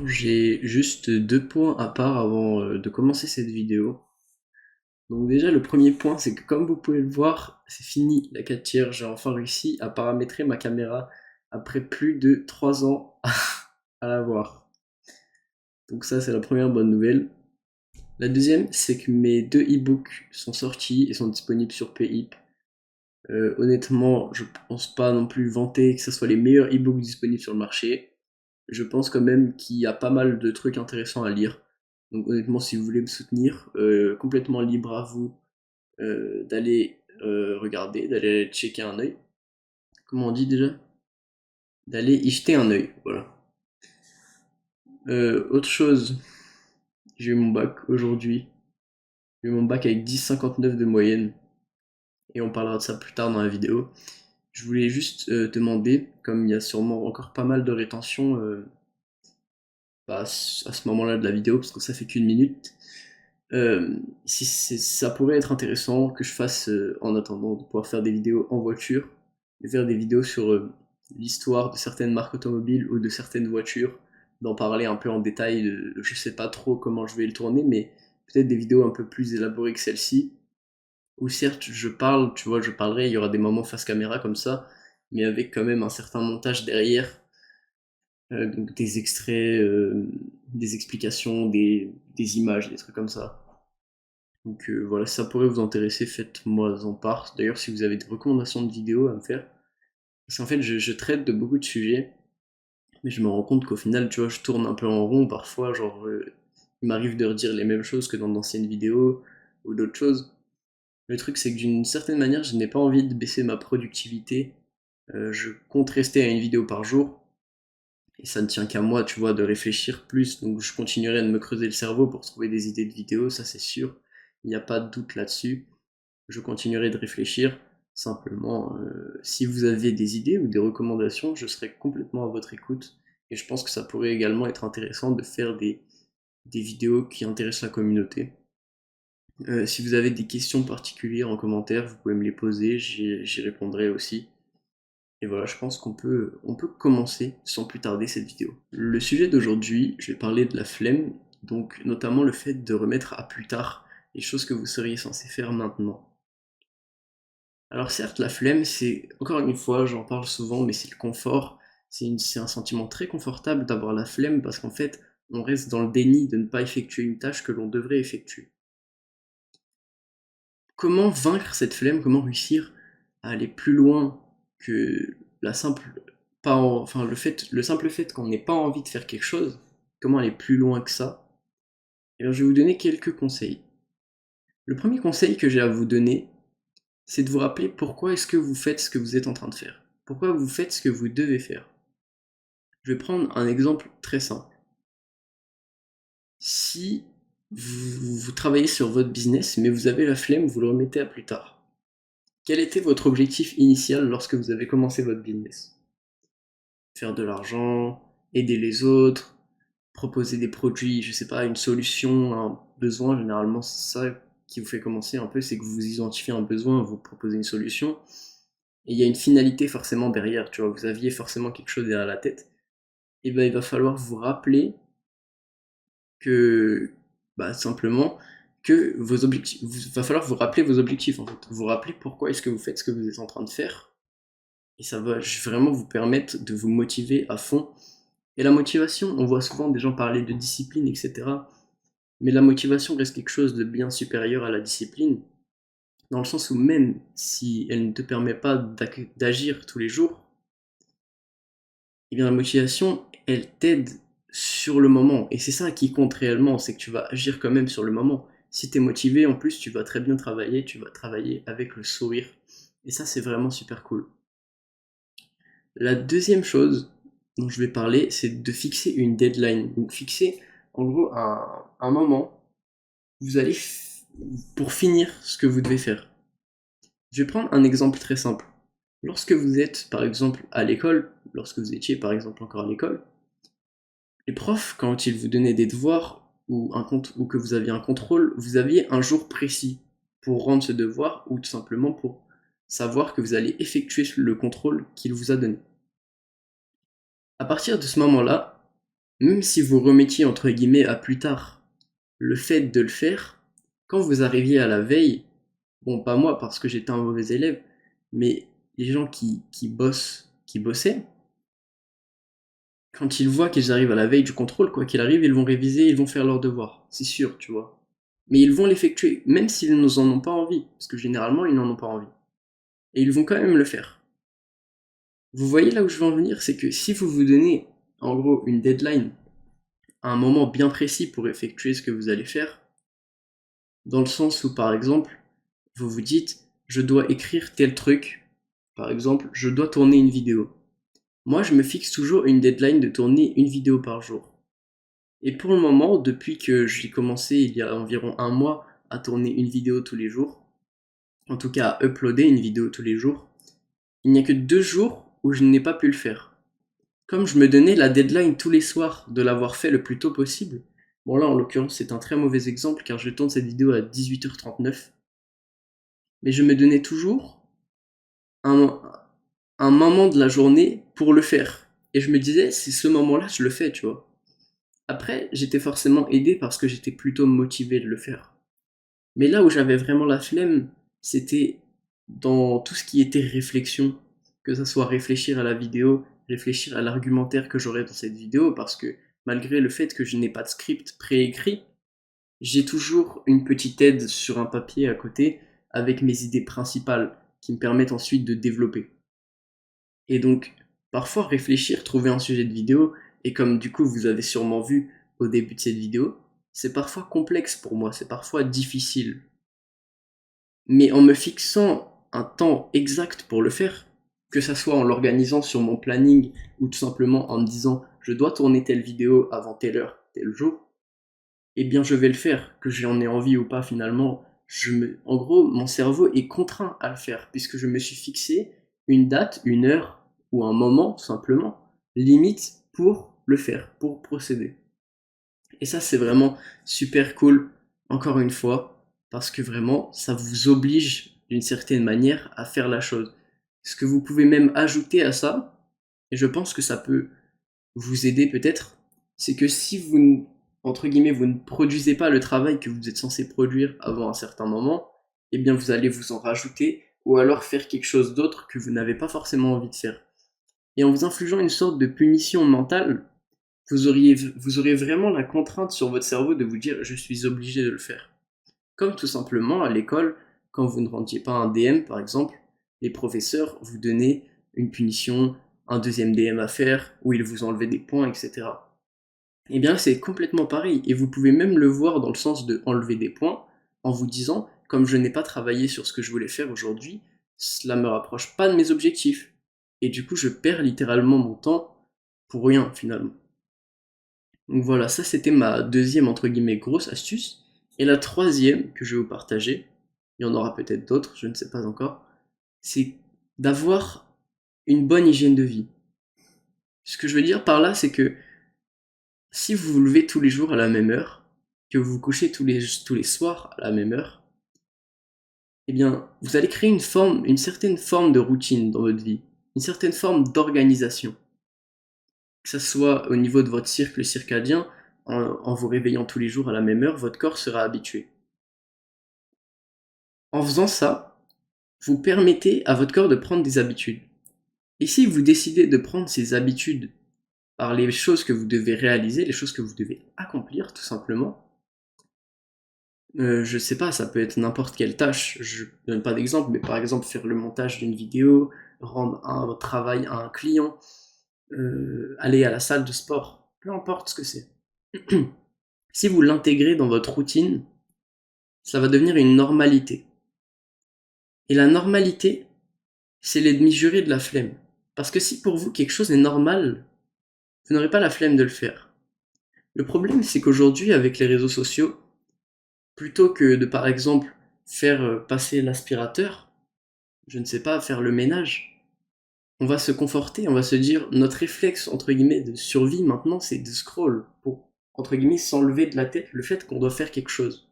J'ai juste deux points à part avant de commencer cette vidéo. Donc déjà le premier point c'est que comme vous pouvez le voir, c'est fini la 4 tiers, j'ai enfin réussi à paramétrer ma caméra après plus de 3 ans à l'avoir. Donc ça c'est la première bonne nouvelle. La deuxième c'est que mes deux e-books sont sortis et sont disponibles sur Payip. Honnêtement je pense pas non plus vanter que ce soit les meilleurs e-books disponibles sur le marché. Je pense quand même qu'il y a pas mal de trucs intéressants à lire. Donc honnêtement, si vous voulez me soutenir, complètement libre à vous d'aller regarder, d'aller checker un œil. Comment on dit déjà? D'aller y jeter un œil, voilà. Autre chose, j'ai eu mon bac aujourd'hui. J'ai eu mon bac avec 10,59 de moyenne. Et on parlera de ça plus tard dans la vidéo. Je voulais juste demander, comme il y a sûrement encore pas mal de rétention à ce moment-là de la vidéo, parce que ça fait qu'une minute, si ça pourrait être intéressant que je fasse, en attendant de pouvoir faire des vidéos en voiture, de faire des vidéos sur l'histoire de certaines marques automobiles ou de certaines voitures, d'en parler un peu en détail. Je sais pas trop comment je vais le tourner, mais peut-être des vidéos un peu plus élaborées que celle-ci. Où certes, je parle, tu vois, je parlerai, il y aura des moments face caméra comme ça, mais avec quand même un certain montage derrière, donc des extraits, des explications, des images, des trucs comme ça. Donc voilà, si ça pourrait vous intéresser, faites-moi en part. D'ailleurs, si vous avez des recommandations de vidéos à me faire, parce qu'en fait, je traite de beaucoup de sujets, mais je me rends compte qu'au final, tu vois, je tourne un peu en rond parfois. Genre, il m'arrive de redire les mêmes choses que dans d'anciennes vidéos ou d'autres choses. Le truc, c'est que d'une certaine manière, je n'ai pas envie de baisser ma productivité. Je compte rester à une vidéo par jour, et ça ne tient qu'à moi, tu vois, de réfléchir plus. Donc, je continuerai de me creuser le cerveau pour trouver des idées de vidéos, ça c'est sûr. Il n'y a pas de doute là-dessus. Je continuerai de réfléchir. Simplement, si vous avez des idées ou des recommandations, je serai complètement à votre écoute. Et je pense que ça pourrait également être intéressant de faire des vidéos qui intéressent la communauté. Si vous avez des questions particulières en commentaire, vous pouvez me les poser, j'y répondrai aussi. Et voilà, je pense on peut commencer sans plus tarder cette vidéo. Le sujet d'aujourd'hui, je vais parler de la flemme, donc notamment le fait de remettre à plus tard les choses que vous seriez censé faire maintenant. Alors certes, la flemme, c'est, encore une fois, j'en parle souvent, mais c'est le confort. C'est un sentiment très confortable d'avoir la flemme parce qu'en fait, on reste dans le déni de ne pas effectuer une tâche que l'on devrait effectuer. Comment vaincre cette flemme? Comment réussir à aller plus loin que la simple, pas en- enfin le simple fait qu'on n'ait pas envie de faire quelque chose? Comment aller plus loin que ça? Et bien, je vais vous donner quelques conseils. Le premier conseil que j'ai à vous donner, c'est de vous rappeler pourquoi est-ce que vous faites ce que vous êtes en train de faire. Pourquoi vous faites ce que vous devez faire. Je vais prendre un exemple très simple. Si vous travaillez sur votre business, mais vous avez la flemme, vous le remettez à plus tard. Quel était votre objectif initial lorsque vous avez commencé votre business? Faire de l'argent, aider les autres, proposer des produits, je sais pas, une solution, un besoin, généralement c'est ça qui vous fait commencer un peu, c'est que vous identifiez un besoin, vous proposez une solution, et il y a une finalité forcément derrière, tu vois, vous aviez forcément quelque chose derrière la tête, et ben il va falloir vous rappeler que, bah simplement, que vos objectifs, il va falloir vous rappeler vos objectifs en fait, vous rappeler pourquoi est-ce que vous faites ce que vous êtes en train de faire, et ça va vraiment vous permettre de vous motiver à fond. Et la motivation, on voit souvent des gens parler de discipline, etc. Mais la motivation reste quelque chose de bien supérieur à la discipline, dans le sens où même si elle ne te permet pas d'agir tous les jours, eh bien la motivation, elle t'aide sur le moment. Et c'est ça qui compte réellement, c'est que tu vas agir quand même sur le moment. Si tu es motivé, en plus, tu vas très bien travailler, tu vas travailler avec le sourire. Et ça, c'est vraiment super cool. La deuxième chose dont je vais parler, c'est de fixer une deadline. Donc fixer en gros un moment où vous allez pour finir ce que vous devez faire. Je vais prendre un exemple très simple. Lorsque vous êtes par exemple à l'école, lorsque vous étiez par exemple encore à l'école, les profs, quand ils vous donnaient des devoirs ou que vous aviez un contrôle, vous aviez un jour précis pour rendre ce devoir ou tout simplement pour savoir que vous allez effectuer le contrôle qu'il vous a donné. À partir de ce moment-là, même si vous remettiez entre guillemets à plus tard le fait de le faire, quand vous arriviez à la veille, bon pas moi parce que j'étais un mauvais élève, mais les gens qui bossaient, quand ils voient qu'ils arrivent à la veille du contrôle, quoi qu'il arrive, ils vont réviser, ils vont faire leurs devoirs, c'est sûr, tu vois. Mais ils vont l'effectuer, même s'ils n'en ont pas envie, parce que généralement ils n'en ont pas envie. Et ils vont quand même le faire. Vous voyez là où je veux en venir, c'est que si vous vous donnez en gros une deadline à un moment bien précis pour effectuer ce que vous allez faire, dans le sens où par exemple, vous vous dites je dois écrire tel truc, par exemple, je dois tourner une vidéo. Moi, je me fixe toujours une deadline de tourner une vidéo par jour. Et pour le moment, depuis que j'ai commencé il y a environ un mois à tourner une vidéo tous les jours, en tout cas à uploader une vidéo tous les jours, il n'y a que 2 jours où je n'ai pas pu le faire. Comme je me donnais la deadline tous les soirs de l'avoir fait le plus tôt possible, bon là en l'occurrence c'est un très mauvais exemple car je tourne cette vidéo à 18h39, mais je me donnais toujours un, un moment de la journée pour le faire. Et je me disais, c'est ce moment-là, je le fais, tu vois. Après, j'étais forcément aidé parce que j'étais plutôt motivé de le faire. Mais là où j'avais vraiment la flemme, c'était dans tout ce qui était réflexion. Que ça soit réfléchir à la vidéo, réfléchir à l'argumentaire que j'aurais dans cette vidéo, parce que malgré le fait que je n'ai pas de script préécrit, j'ai toujours une petite aide sur un papier à côté avec mes idées principales qui me permettent ensuite de développer. Et donc, parfois réfléchir, trouver un sujet de vidéo, et comme du coup vous avez sûrement vu au début de cette vidéo, c'est parfois complexe pour moi, c'est parfois difficile. Mais en me fixant un temps exact pour le faire, que ça soit en l'organisant sur mon planning ou tout simplement en me disant je dois tourner telle vidéo avant telle heure, tel jour, eh bien je vais le faire, que j'en ai envie ou pas finalement. En gros, mon cerveau est contraint à le faire puisque je me suis fixé une date, une heure ou un moment simplement limite pour le faire, pour procéder. Et ça, c'est vraiment super cool, encore une fois, parce que vraiment, ça vous oblige d'une certaine manière à faire la chose. Ce que vous pouvez même ajouter à ça, et je pense que ça peut vous aider peut-être, c'est que si vous, entre guillemets, vous ne produisez pas le travail que vous êtes censé produire avant un certain moment, eh bien vous allez vous en rajouter, ou alors faire quelque chose d'autre que vous n'avez pas forcément envie de faire. Et en vous infligeant une sorte de punition mentale, vous aurez vraiment la contrainte sur votre cerveau de vous dire je suis obligé de le faire. Comme tout simplement à l'école, quand vous ne rendiez pas un DM par exemple, les professeurs vous donnaient une punition, un deuxième DM à faire, où ils vous enlevaient des points, etc. Eh bien c'est complètement pareil, et vous pouvez même le voir dans le sens de enlever des points, en vous disant, comme je n'ai pas travaillé sur ce que je voulais faire aujourd'hui, cela me rapproche pas de mes objectifs. Et du coup je perds littéralement mon temps pour rien finalement. Donc voilà, ça c'était ma deuxième entre guillemets grosse astuce. Et la troisième que je vais vous partager, il y en aura peut-être d'autres, je ne sais pas encore, c'est d'avoir une bonne hygiène de vie. Ce que je veux dire par là, c'est que si vous vous levez tous les jours à la même heure, que vous vous couchez tous les soirs à la même heure, eh bien, vous allez créer une certaine forme de routine dans votre vie, une certaine forme d'organisation. Que ça soit au niveau de votre cycle circadien, en vous réveillant tous les jours à la même heure, votre corps sera habitué. En faisant ça, vous permettez à votre corps de prendre des habitudes. Et si vous décidez de prendre ces habitudes par les choses que vous devez réaliser, les choses que vous devez accomplir tout simplement, je sais pas, ça peut être n'importe quelle tâche, je donne pas d'exemple, mais par exemple faire le montage d'une vidéo, rendre un travail à un client, aller à la salle de sport, peu importe ce que c'est. Si vous l'intégrez dans votre routine, ça va devenir une normalité. Et la normalité, c'est l'ennemi juré de la flemme. Parce que si pour vous quelque chose est normal, vous n'aurez pas la flemme de le faire. Le problème, c'est qu'aujourd'hui, avec les réseaux sociaux, plutôt que de par exemple faire passer l'aspirateur, je ne sais pas, faire le ménage, on va se conforter, on va se dire notre réflexe entre guillemets de survie maintenant, c'est de scroll pour entre guillemets s'enlever de la tête le fait qu'on doit faire quelque chose.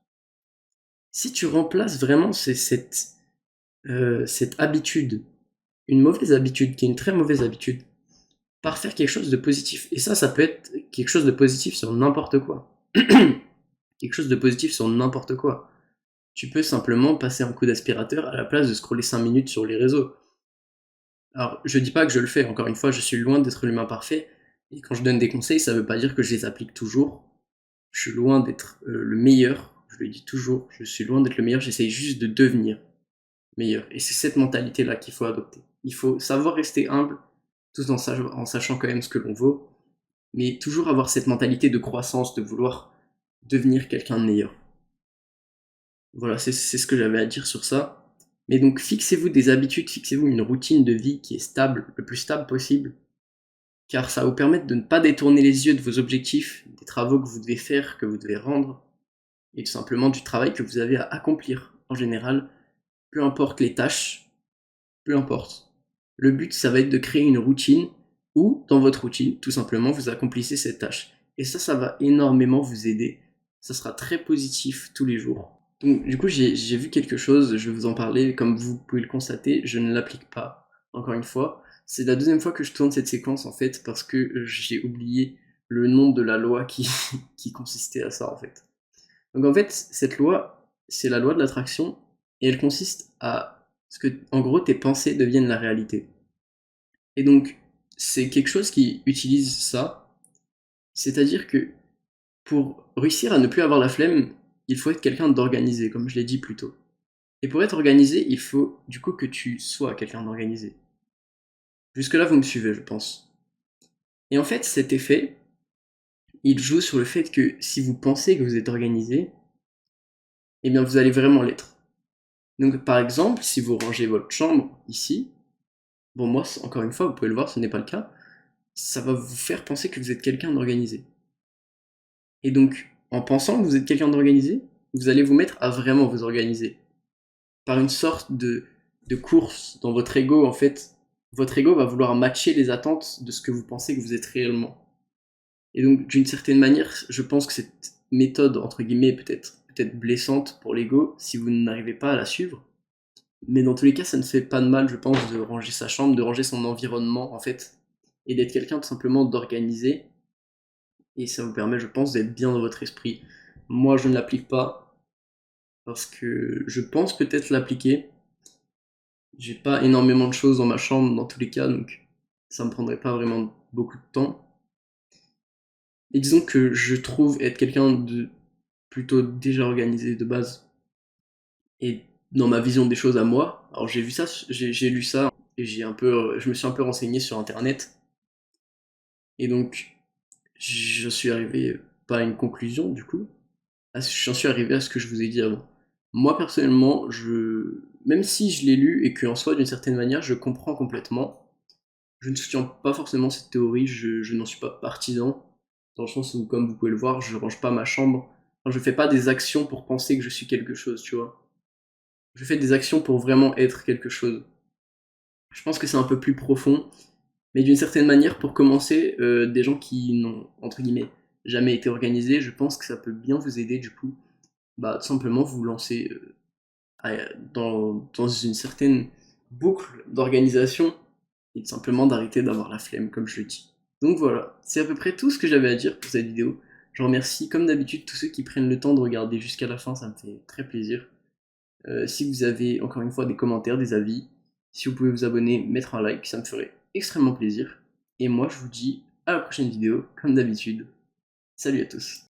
Si tu remplaces vraiment cette habitude, une mauvaise habitude, qui est une très mauvaise habitude, par faire quelque chose de positif. Et ça peut être quelque chose de positif sur n'importe quoi. Quelque chose de positif sur n'importe quoi. Tu peux simplement passer un coup d'aspirateur à la place de scroller 5 minutes sur les réseaux. Alors, je dis pas que je le fais, encore une fois, je suis loin d'être l'humain parfait, et quand je donne des conseils, ça veut pas dire que je les applique toujours. Je suis loin d'être le meilleur, je le dis toujours, je suis loin d'être le meilleur, j'essaye juste de devenir meilleur. Et c'est cette mentalité-là qu'il faut adopter. Il faut savoir rester humble, tout en sachant quand même ce que l'on vaut, mais toujours avoir cette mentalité de croissance, de vouloir devenir quelqu'un de meilleur. Voilà, c'est ce que j'avais à dire sur ça. Mais donc fixez-vous des habitudes, fixez-vous une routine de vie qui est stable, le plus stable possible, car ça va vous permettre de ne pas détourner les yeux de vos objectifs, des travaux que vous devez faire, que vous devez rendre, et tout simplement du travail que vous avez à accomplir. En général, peu importe les tâches, peu importe. Le but, ça va être de créer une routine où, dans votre routine, tout simplement, vous accomplissez cette tâche. Et ça va énormément vous aider. Ça sera très positif tous les jours. Donc, du coup, j'ai vu quelque chose, je vais vous en parler. Comme vous pouvez le constater, je ne l'applique pas, encore une fois. C'est la deuxième fois que je tourne cette séquence, en fait, parce que j'ai oublié le nom de la loi qui consistait à ça, en fait. Donc, en fait, cette loi, c'est la loi de l'attraction, et elle consiste à ce que, en gros, tes pensées deviennent la réalité. Et donc, c'est quelque chose qui utilise ça, c'est-à-dire que pour réussir à ne plus avoir la flemme, il faut être quelqu'un d'organisé, comme je l'ai dit plus tôt. Et pour être organisé, il faut du coup que tu sois quelqu'un d'organisé. Jusque-là, vous me suivez, je pense. Et en fait, cet effet, il joue sur le fait que si vous pensez que vous êtes organisé, eh bien vous allez vraiment l'être. Donc par exemple, si vous rangez votre chambre ici, bon moi, encore une fois, vous pouvez le voir, ce n'est pas le cas, ça va vous faire penser que vous êtes quelqu'un d'organisé. Et donc, en pensant que vous êtes quelqu'un d'organisé, vous allez vous mettre à vraiment vous organiser. Par une sorte de course dans votre ego, en fait, votre ego va vouloir matcher les attentes de ce que vous pensez que vous êtes réellement. Et donc, d'une certaine manière, je pense que cette méthode, entre guillemets, peut-être blessante pour l'ego si vous n'arrivez pas à la suivre. Mais dans tous les cas, ça ne fait pas de mal, je pense, de ranger sa chambre, de ranger son environnement, en fait, et d'être quelqu'un tout simplement d'organisé. Et ça vous permet, je pense, d'être bien dans votre esprit. Moi, je ne l'applique pas parce que je pense peut-être l'appliquer. J'ai pas énormément de choses dans ma chambre dans tous les cas, donc ça me prendrait pas vraiment beaucoup de temps. Et disons que je trouve être quelqu'un de plutôt déjà organisé de base. Et dans ma vision des choses à moi, alors j'ai vu ça, j'ai lu ça et je me suis un peu renseigné sur internet. Et donc je suis arrivé pas à une conclusion du coup, j'en suis arrivé à ce que je vous ai dit avant. Moi personnellement, même si je l'ai lu et qu'en soi d'une certaine manière je comprends complètement, je ne soutiens pas forcément cette théorie, je n'en suis pas partisan, dans le sens où, comme vous pouvez le voir, je range pas ma chambre. Enfin, je fais pas des actions pour penser que je suis quelque chose, tu vois. Je fais des actions pour vraiment être quelque chose. Je pense que c'est un peu plus profond, mais d'une certaine manière, pour commencer, des gens qui n'ont, entre guillemets, jamais été organisés, je pense que ça peut bien vous aider, du coup, bah, tout simplement vous lancer dans une certaine boucle d'organisation et tout simplement d'arrêter d'avoir la flemme, comme je le dis. Donc voilà, c'est à peu près tout ce que j'avais à dire pour cette vidéo. Je remercie comme d'habitude tous ceux qui prennent le temps de regarder jusqu'à la fin, ça me fait très plaisir. Si vous avez encore une fois des commentaires, des avis, si vous pouvez vous abonner, mettre un like, ça me ferait extrêmement plaisir. Et moi je vous dis à la prochaine vidéo, comme d'habitude. Salut à tous.